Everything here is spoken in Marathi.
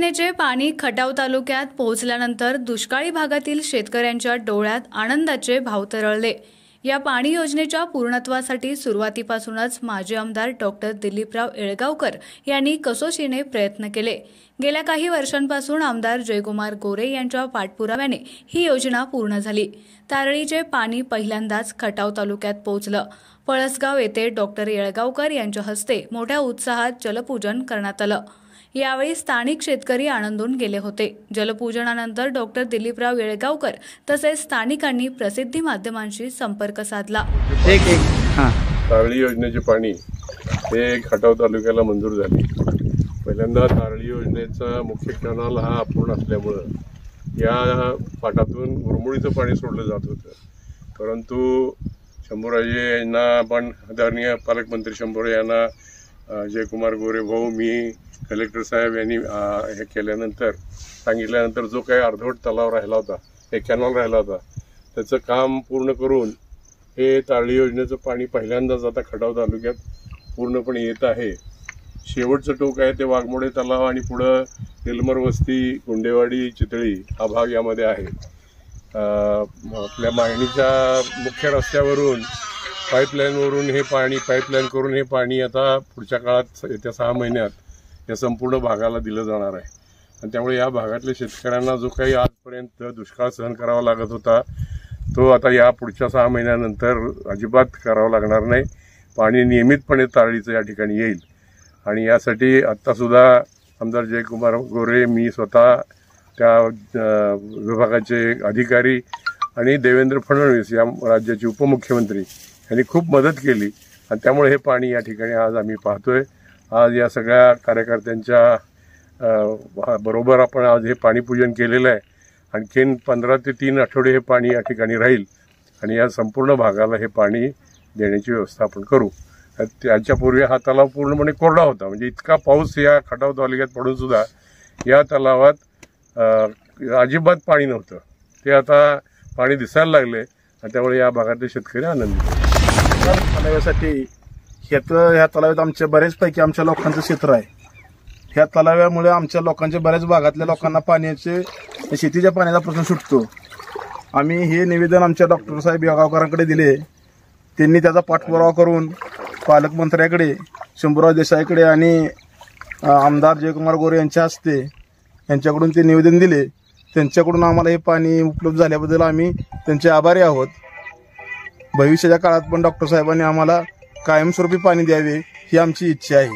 योजनेचे पाणी खटाव तालुक्यात पोहोचल्यानंतर दुष्काळी भागातील शेतकऱ्यांच्या डोळ्यात आनंदाचे भाव तरळले। या पाणी योजनेच्या पूर्णत्वासाठी सुरुवातीपासूनच माजी आमदार डॉक्टर दिलीपराव येळगावकर यांनी कसोशीने प्रयत्न केले। गेल्या काही वर्षांपासून आमदार जयकुमार गोरे यांच्या पाठपुराव्याने ही योजना पूर्ण झाली। तारळीचे पाणी पहिल्यांदाच खटाव तालुक्यात पोहोचलं। पळसगाव येथे डॉक्टर येळगावकर यांच्या हस्ते मोठ्या उत्साहात जलपूजन करण्यात आलं। यावेळी स्थानिक शेतकरी आनंदून गेले होते। जलपूजनानंतर डॉक्टर दिलीपराव येळगावकर तसेच स्थानिकांनी प्रसिद्धी माध्यमांशी संपर्क साधला। तारळी योजनेचे पाणी हे खटाव तालुक्याला मंजूर झाले। पहिल्यांदा तारळी योजनेचा मुख्य कॅनल हा अपूर्ण असल्यामुळे या पाटातून मुरमुळीचं पाणी सोडलं जात होतं, परंतु शंभूराजे यांना पण आदरणीय पालकमंत्री शंभूराजे यांना जयकुमार गोरे भाऊ मी कलेक्टर साहेब यांनी हे केल्यानंतर सांगितल्यानंतर जो काही अर्धवट तलाव राहिला होता, एक कॅनॉल राहिला होता, त्याचं काम पूर्ण करून हे तारळी योजनेचं पाणी पहिल्यांदाच आता खटाव तालुक्यात पूर्णपणे येत आहे। शेवटचं टोक आहे ते वाघमोडे तलाव आणि पुढं निलमर वस्ती, गुंडेवाडी, चितळी हा भाग यामध्ये आहे। आपल्या मागणीच्या मुख्य रस्त्यावरून पाईपलाईनवरून हे पाणी पाईपलाईन करून हे पाणी आता पुढच्या काळात येत्या 6 महिन्यात या संपूर्ण भागाला दिलं जाणार आहे। आणि त्यामुळे या भागातल्या शेतकऱ्यांना जो काही आजपर्यंत दुष्काळ सहन करावा लागत होता तो आता या पुढच्या 6 महिन्यानंतर अजिबात करावा लागणार नाही। पाणी नियमितपणे तारळीचं या ठिकाणी येईल आणि यासाठी आत्तासुद्धा आमदार जयकुमार गोरे, मी स्वतः, त्या विभागाचे अधिकारी आणि देवेंद्र फडणवीस या राज्याचे उपमुख्यमंत्री यांनी खूप मदत केली आणि त्यामुळे हे पाणी या ठिकाणी आज आम्ही पाहतोय। आज या सगळ्या कार्यकर्त्यांच्या बरोबर आपण आज हे पाणी पूजन केलेलं आहे। आणखीन 15 ते 3 आठवडे हे पाणी या ठिकाणी राहील आणि या संपूर्ण भागाला हे पाणी देण्याची व्यवस्था आपण करू। त्याच्यापूर्वी हा तलाव पूर्णपणे कोरडा होता, म्हणजे इतका पाऊस या खटाव तालुक्यात पडून सुद्धा या तलावात अजिबात पाणी नव्हतं। ते आता पाणी दिसायला लागले आणि त्यामुळे या भागातले शेतकरी आनंदित तलाव्यासाठी ह्या तलाव्यात आमच्या बरेचपैकी आमच्या लोकांचं क्षेत्र आहे। ह्या तलाव्यामुळे आमच्या लोकांच्या बऱ्याच भागातल्या लोकांना शेतीच्या पाण्याचा प्रश्न सुटतो। आम्ही हे निवेदन आमच्या डॉक्टर साहेब येळगावकरांकडे दिले। त्यांनी त्याचा पाठपुरावा करून पालकमंत्र्याकडे, शंभूराज देसाईकडे आणि आमदार जयकुमार गोरे यांच्या हस्ते यांच्याकडून ते निवेदन दिले। त्यांच्याकडून आम्हाला हे पाणी उपलब्ध झाल्याबद्दल आम्ही त्यांचे आभारी आहोत। भविष्याच्या काळात पण डॉक्टर साहेबांनी आम्हाला कायमस्वरूपी पाणी द्यावे ही आमची इच्छा आहे।